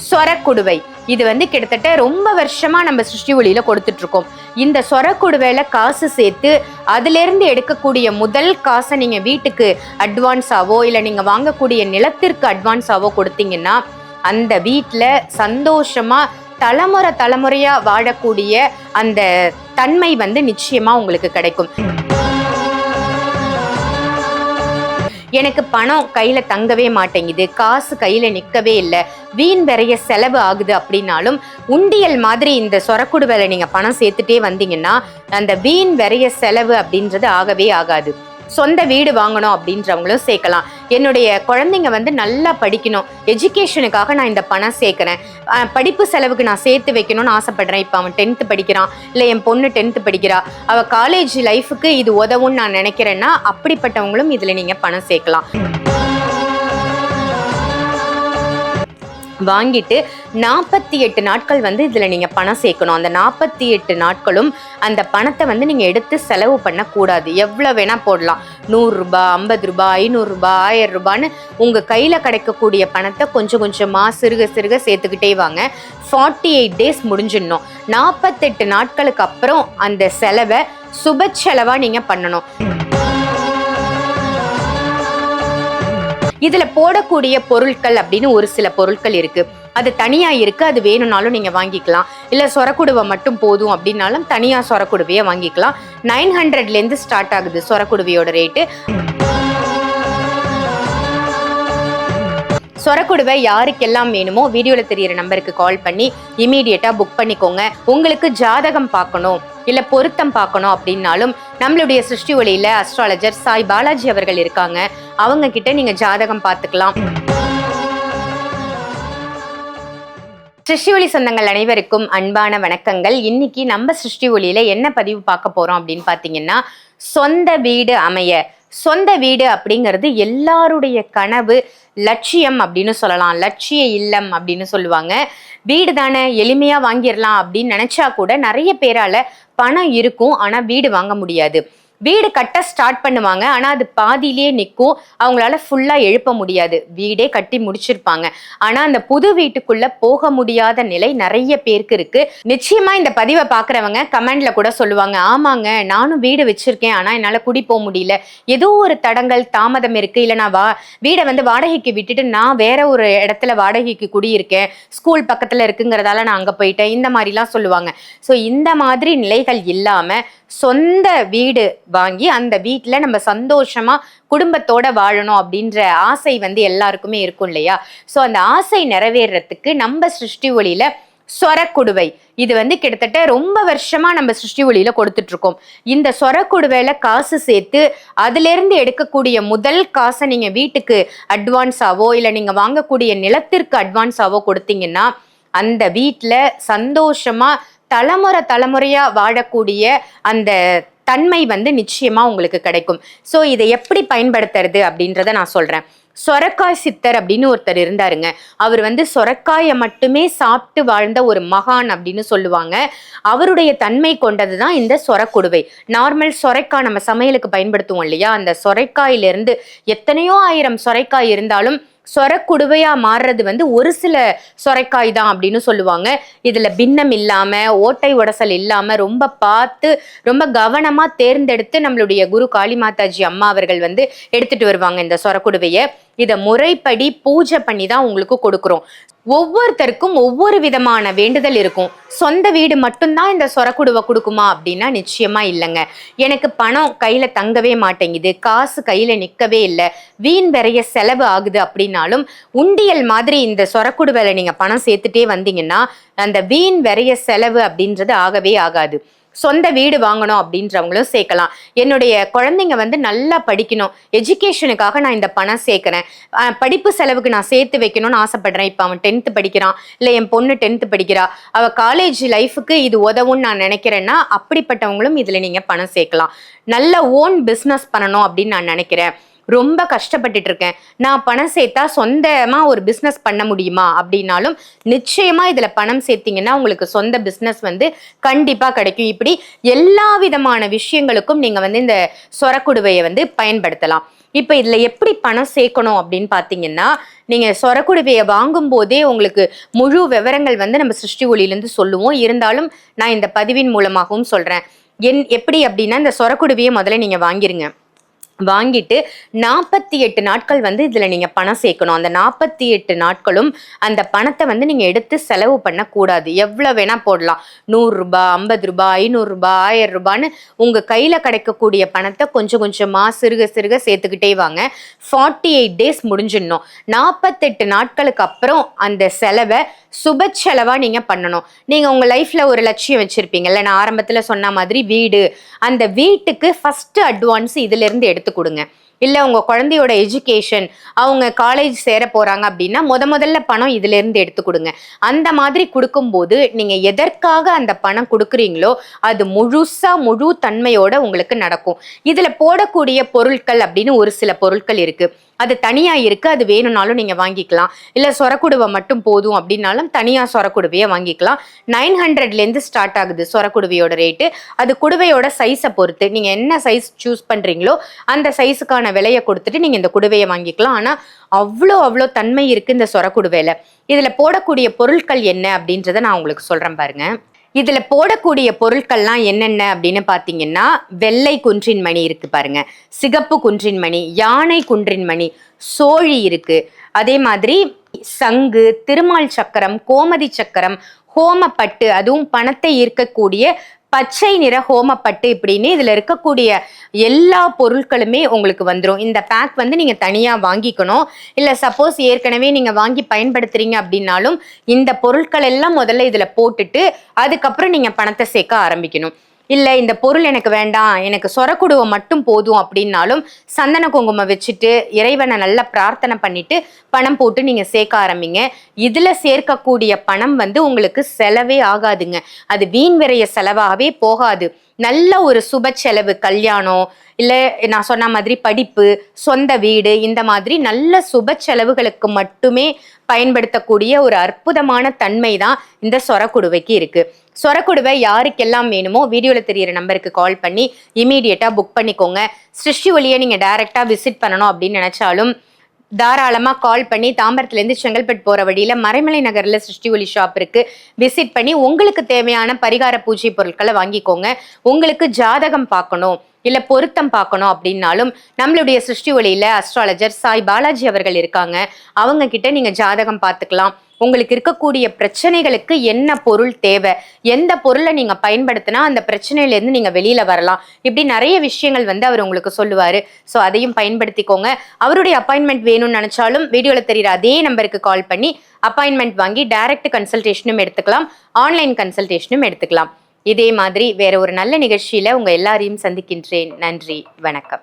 சொரக்குடுவை இது கிட்டத்தட்ட ரொம்ப வருஷமா நம்ம சிருஷ்டி ஒளியில கொடுத்துட்டு இருக்கோம். இந்த சொரக்குடுவையில காசு சேர்த்து அதுல இருந்து எடுக்கக்கூடிய முதல் காசை நீங்க வீட்டுக்கு அட்வான்ஸாவோ இல்ல நீங்க வாங்கக்கூடிய நிலத்திற்கு அட்வான்ஸாவோ கொடுத்தீங்கன்னா அந்த வீட்டுல சந்தோஷமா தலைமுறையா வாழக்கூடிய அந்த தன்மை நிச்சயமா உங்களுக்கு கிடைக்கும். எனக்கு பணம் கையில தங்கவே மாட்டேங்குது, காசு கையில நிக்கவே இல்லை, வீண் விரைய செலவு ஆகுது அப்படின்னாலும் உண்டியல் மாதிரி இந்த சொரக்குடுவையில நீங்க பணம் சேர்த்துட்டே வந்தீங்கன்னா அந்த வீண் விரைய செலவு அப்படின்றது ஆகவே ஆகாது. சொந்த வீடு வாங்கணும் அப்படின்றவங்களும் சேர்க்கலாம். என்னுடைய குழந்தைங்க நல்லா படிக்கணும், எஜுகேஷனுக்காக நான் இந்த பணம் சேர்க்கிறேன், படிப்பு செலவுக்கு நான் சேர்த்து வைக்கணும்னு ஆசைப்படுறேன். இப்போ அவன் 10th படிக்கிறான், இல்லை என் பொண்ணு 10th படிக்கிறா, அவள் காலேஜ் லைஃபுக்கு இது உதவும்னு நான் நினைக்கிறேன்னா அப்படிப்பட்டவங்களும் இதில் நீங்கள் பணம் சேர்க்கலாம். வாங்கிட்டு 48 நாட்கள் இதுல நீங்க பணம் சேர்க்கணும். அந்த 48 நாட்களும் அந்த பணத்தை நீங்க எடுத்து செலவு பண்ணக்கூடாது. எவ்வளவு வேணா போடலாம், 100 ரூபாய், 50 ரூபாய், 500 ரூபாய், 1000 ரூபான்னு உங்க கையில கிடைக்கக்கூடிய பணத்தை கொஞ்சம் கொஞ்சமா சிறுக சிறுக சேர்த்துக்கிட்டே வாங்க. 48 டேஸ் முடிஞ்சிடணும். 48 நாட்களுக்கு அப்புறம் அந்த செலவை சுப செலவா நீங்க பண்ணணும். இதுல போடக்கூடிய பொருட்கள் அப்படின்னு ஒரு சில பொருட்கள் இருக்கு, அது தனியா இருக்கு, அது வேணும்னாலும் நீங்க வாங்கிக்கலாம். இல்ல சொரக்குடுவை மட்டும் போதும் அப்படின்னாலும் தனியா சொரக்குடுவையை வாங்கிக்கலாம். 900ல இருந்து ஸ்டார்ட் ஆகுது சொரக்குடுவையோட ரேட்டு. சொரக்குடுவை யாருக்கெல்லாம் வேணுமோ வீடியோல தெரியிற நம்பருக்கு கால் பண்ணி இமீடியட்டா புக் பண்ணிக்கோங்க. உங்களுக்கு ஜாதகம் பார்க்கணும் இல்ல பொருத்தம் பார்க்கணும் அப்படின்னாலும் நம்மளுடைய சிருஷ்டி ஒளியில அஸ்ட்ராலஜர் சாய் பாலாஜி அவர்கள் இருக்காங்க, அவங்க கிட்ட நீங்க ஜாதகம் பார்த்துக்கலாம். சிருஷ்டி ஒளி சொந்தங்கள் அனைவருக்கும் அன்பான வணக்கங்கள். இன்னைக்கு நம்ம சிருஷ்டி ஒளியில என்ன பதிவு பார்க்க போறோம் அப்படின்னு பாத்தீங்கன்னா, சொந்த வீடு அமைய. சொந்த வீடு அப்படிங்கிறது எல்லாருடைய கனவு, லட்சியம் அப்படின்னு சொல்லலாம். லட்சிய இல்லம் அப்படின்னு சொல்லுவாங்க. வீடு தானே, எளிமையா வாங்கிடலாம் அப்படின்னு நினைச்சா கூட நிறைய பேரால பணம் இருக்கும், ஆனா வீடு வாங்க முடியாது. வீடு கட்ட ஸ்டார்ட் பண்ணுவாங்க, ஆனா அது பாதியிலேயே நிற்கும், அவங்களால ஃபுல்லா எழுப்ப முடியாது. வீடே கட்டி முடிச்சிருப்பாங்க, ஆனா அந்த புது வீட்டுக்குள்ள போக முடியாத நிலை நிறைய பேருக்கு இருக்கு. நிச்சயமா இந்த பதிவை பாக்குறவங்க கமெண்ட்ல கூட சொல்லுவாங்க, ஆமாங்க நானும் வீடு வச்சிருக்கேன், ஆனா என்னால குடி போக முடியல, ஏதோ ஒரு தடங்கள் தாமதம் இருக்கு, இல்ல நான் வீடை வாடகைக்கு விட்டுட்டு நான் வேற ஒரு இடத்துல வாடகைக்கு குடியிருக்கேன், ஸ்கூல் பக்கத்துல இருக்குங்கிறதால நான் அங்க போயிட்டேன், இந்த மாதிரிலாம் சொல்லுவாங்க. ஸோ இந்த மாதிரி நிலைகள் இல்லாம சொந்த வீடு வாங்கி அந்த வீட்டுல நம்ம சந்தோஷமா குடும்பத்தோட வாழணும் அப்படின்ற ஆசை எல்லாருக்குமே இருக்கும் இல்லையா? ஸோ அந்த ஆசை நிறைவேறதுக்கு நம்ம சிருஷ்டி ஒளியில சொரக்குடுவை இது கிட்டத்தட்ட ரொம்ப வருஷமா நம்ம சிருஷ்டி ஒளியில கொடுத்துட்டு இருக்கோம். இந்த சொரக்குடுவையில காசு சேர்த்து அதுல இருந்து எடுக்கக்கூடிய முதல் காசை நீங்க வீட்டுக்கு அட்வான்ஸாவோ இல்ல நீங்க வாங்கக்கூடிய நிலத்திற்கு அட்வான்ஸாவோ கொடுத்தீங்கன்னா அந்த வீட்டுல சந்தோஷமா தலைமுறையா வாழக்கூடிய அந்த தன்மை நிச்சயமா உங்களுக்கு கிடைக்கும். ஸோ இதை எப்படி பயன்படுத்துறது அப்படின்றத நான் சொல்றேன். சொரக்காய் சித்தர் அப்படின்னு ஒருத்தர் இருந்தாருங்க. அவர் சொரக்காயை மட்டுமே சாப்பிட்டு வாழ்ந்த ஒரு மகான் அப்படின்னு சொல்லுவாங்க. அவருடைய தன்மை கொண்டதுதான் இந்த சொரக்குடுவை. நார்மல் சொரைக்காய் நம்ம சமையலுக்கு பயன்படுத்துவோம் இல்லையா, அந்த சொரைக்காயிலிருந்து எத்தனையோ ஆயிரம் சொரைக்காய் இருந்தாலும் சொரக்குடுவையா மாறுறது ஒரு சில சொரைக்காய் தான் அப்படின்னு சொல்லுவாங்க. இதுல பின்னம் இல்லாம ஓட்டை உடசல் இல்லாம ரொம்ப பார்த்து ரொம்ப கவனமா தேர்ந்தெடுத்து நம்மளுடைய குரு காளிமாதாஜி அம்மா அவர்கள் எடுத்துட்டு வருவாங்க இந்த சொரக்குடுவைய. இதை முறைப்படி பூஜை பண்ணி தான் உங்களுக்கு கொடுக்குறோம். ஒவ்வொருத்தருக்கும் ஒவ்வொரு விதமான வேண்டுதல் இருக்கும். சொந்த வீடு மட்டும்தான் இந்த சொரக்குடுவை கொடுக்குமா அப்படின்னா நிச்சயமா இல்லைங்க. எனக்கு பணம் கையில தங்கவே மாட்டேங்குது, காசு கையில நிக்கவே இல்லை, வீண் விரைய செலவு ஆகுது அப்படின்னாலும் உண்டியல் மாதிரி இந்த சொரக்குடுவையில நீங்க பணம் சேர்த்துட்டே வந்தீங்கன்னா அந்த வீண் விரைய செலவு அப்படின்றது ஆகவே ஆகாது. சொந்த வீடு வாங்கணும் அப்படின்றவங்களும் சேர்க்கலாம். என்னுடைய குழந்தைங்க நல்லா படிக்கணும், எஜுகேஷனுக்காக நான் இந்த பணம் சேர்க்கிறேன், படிப்பு செலவுக்கு நான் சேர்த்து வைக்கணும்னு ஆசைப்படுறேன். இப்போ அவன் 10th படிக்கிறான், இல்லை என் பொண்ணு 10th படிக்கிறா, அவள் காலேஜ் லைஃபுக்கு இது உதவும்னு நான் நினைக்கிறேன்னா அப்படிப்பட்டவங்களும் இதில் நீங்கள் பணம் சேர்க்கலாம். நல்ல ஓன் பிஸ்னஸ் பண்ணணும் அப்படின்னு நான் நினைக்கிறேன், ரொம்ப கஷ்டப்பட்டுட்டு இருக்கேன், நான் பணம் சேர்த்தா சொந்தமா ஒரு பிஸ்னஸ் பண்ண முடியுமா அப்படின்னாலும் நிச்சயமா இதுல பணம் சேர்த்தீங்கன்னா உங்களுக்கு சொந்த பிஸ்னஸ் கண்டிப்பா கிடைக்கும். இப்படி எல்லா விதமான விஷயங்களுக்கும் நீங்க இந்த சொரக்குடுவையை பயன்படுத்தலாம். இப்ப இதுல எப்படி பணம் சேர்க்கணும் அப்படின்னு பாத்தீங்கன்னா, நீங்க சொரக்குடுவையை வாங்கும் போதே உங்களுக்கு முழு விவரங்கள் வந்து நம்ம சிருஷ்டி ஒளியிலிருந்து சொல்லுவோம். இருந்தாலும் நான் இந்த பதிவின் மூலமாகவும் சொல்றேன். எப்படி அப்படின்னா, இந்த சொரக்குடுவையை முதல்ல நீங்க வாங்கிருங்க. வாங்கிட்டு 48 நாட்கள் வந்து இதுல நீங்க பணம் சேர்க்கணும். அந்த 48 நாட்களும் அந்த பணத்தை வந்து நீங்க எடுத்து செலவு பண்ணக்கூடாது. எவ்வளவு வேணா போடலாம். 100 ரூபாய், 50 ரூபாய், 500 ரூபாய், 1000 ரூபான்னு உங்க கையில கிடைக்கக்கூடிய பணத்தை கொஞ்சம் கொஞ்சமா சிறுக சிறுக சேர்த்துக்கிட்டே வாங்க. 48 டேஸ் முடிஞ்சிடணும். 48 நாட்களுக்கு அப்புறம் அந்த செலவை சுப செலவா நீங்க பண்ணணும். நீங்க உங்க லைஃப்ல ஒரு லட்சியம் வச்சிருப்பீங்கல்ல, நான் ஆரம்பத்துல சொன்ன மாதிரி வீடு, அந்த வீட்டுக்கு ஃபர்ஸ்ட் அட்வான்ஸ் இதுல இருந்து எடுத்து கொடுங்க. இல்ல உங்க குழந்தையோட எஜுகேஷன், அவங்க காலேஜ் சேர போறாங்க அப்படின்னா முதல்ல பணம் இதுல இருந்து எடுத்து கொடுங்க. அந்த மாதிரி கொடுக்கும்போது நீங்க எதற்காக அந்த பணம் கொடுக்குறீங்களோ அது முழுசா முழு தன்மையோட உங்களுக்கு நடக்கும். இதுல போடக்கூடிய பொருட்கள் அப்படின்னு ஒரு சில பொருட்கள் இருக்கு. அது தனியா இருக்கு. அது வேணும்னாலும் நீங்க வாங்கிக்கலாம். இல்ல சொரக்குடுவை மட்டும் போதும் அப்படின்னாலும் தனியா சொரக்குடுவையை வாங்கிக்கலாம். 900ல இருந்து ஸ்டார்ட் ஆகுது சொரக்குடுவையோட ரேட்டு. அது குடுவையோட சைஸை பொறுத்து நீங்க என்ன சைஸ் சூஸ் பண்றீங்களோ அந்த சைஸுக்கான விலையை கொடுத்துட்டு நீங்க இந்த குடுவையை வாங்கிக்கலாம். ஆனா அவ்வளோ தன்மை இருக்கு இந்த சொரக்குடுவையில. இதுல போடக்கூடிய பொருட்கள் என்ன அப்படின்றத நான் உங்களுக்கு சொல்றேன் பாருங்க. இதுல போடக்கூடிய பொருட்கள்லாம் என்னென்ன அப்படின்னு பாத்தீங்கன்னா, வெள்ளை குன்றின் மணி இருக்கு பாருங்க, சிகப்பு குன்றின் மணி, யானை குன்றின் மணி, சோழி இருக்கு. அதே மாதிரி சங்கு, திருமால் சக்கரம், கோமதி சக்கரம், ஹோமப்பட்டு, அதுவும் பணத்தை ஈர்க்கக்கூடிய பச்சை நிற ஹோமப்பட்டு, இப்படின்னு இதுல இருக்கக்கூடிய எல்லா பொருட்களுமே உங்களுக்கு வந்துடும். இந்த பேக் வந்து நீங்க தனியா வாங்கிக்கணும். இல்ல சப்போஸ் ஏற்கனவே நீங்க வாங்கி பயன்படுத்துறீங்க அப்படின்னாலும் இந்த பொருட்கள் எல்லாம் முதல்ல இதுல போட்டுட்டு அதுக்கப்புறம் நீங்க பணத்தை சேர்க்க ஆரம்பிக்கணும். இல்ல இந்த பொருள் எனக்கு வேண்டாம், எனக்கு சொரக்குடுவை மட்டும் போதும் அப்படின்னாலும் சந்தன குங்குமம் வச்சுட்டு இறைவனை நல்லா பிரார்த்தனை பண்ணிட்டு பணம் போட்டு நீங்க சேர்க்க ஆரம்பிங்க. இதுல சேர்க்கக்கூடிய பணம் வந்து உங்களுக்கு செலவே ஆகாதுங்க. அது வீண் விரைய செலவாகவே போகாது. நல்ல ஒரு சுப செலவு, கல்யாணம், இல்ல நான் சொன்ன மாதிரி படிப்பு, சொந்த வீடு, இந்த மாதிரி நல்ல சுப செலவுகளுக்கு மட்டுமே பயன்படுத்தக்கூடிய ஒரு அற்புதமான தன்மை தான் இந்த சொரக்குடுவைக்கு இருக்கு. சொரக்குடுவை யாருக்கெல்லாம் வேணுமோ வீடியோல தெரியிற நம்பருக்கு கால் பண்ணி இமீடியட்டா புக் பண்ணிக்கோங்க. சிருஷ்டி ஒளியை நீங்க டைரக்டா விசிட் பண்ணணும் அப்படின்னு நினைச்சாலும் தாராளமா கால் பண்ணி தாம்பரத்துலேருந்து செங்கல்பட்டு போற வழியில மறைமலை நகர்ல சிருஷ்டி ஒளி ஷாப் இருக்கு. விசிட் பண்ணி உங்களுக்கு தேவையான பரிகார பூஜை பொருட்களை வாங்கிக்கோங்க. உங்களுக்கு ஜாதகம் பார்க்கணும் இல்ல பொருத்தம் பார்க்கணும் அப்படின்னாலும் நம்மளுடைய சிருஷ்டி ஒளியில அஸ்ட்ராலஜர் சாய் பாலாஜி அவர்கள் இருக்காங்க. அவங்க கிட்ட நீங்க ஜாதகம் பார்த்துக்கலாம். உங்களுக்கு இருக்கக்கூடிய பிரச்சனைகளுக்கு என்ன பொருள் தேவை, எந்த பொருளை நீங்க பயன்படுத்தினா அந்த பிரச்சனையில இருந்து நீங்க வெளியில வரலாம், இப்படி நிறைய விஷயங்கள் வந்து அவர் உங்களுக்கு சொல்லுவாரு. ஸோ அதையும் பயன்படுத்திக்கோங்க. அவருடைய அப்பாயின்மெண்ட் வேணும்னு நினைச்சாலும் வீடியோல தெரியுற அதே நம்பருக்கு கால் பண்ணி அப்பாயின்மெண்ட் வாங்கி டைரக்ட் கன்சல்டேஷனும் எடுத்துக்கலாம், ஆன்லைன் கன்சல்டேஷனும் எடுத்துக்கலாம். இதே மாதிரி வேற ஒரு நல்ல நிகழ்ச்சியில உங்க எல்லாரையும் சந்திக்கின்றேன். நன்றி, வணக்கம்.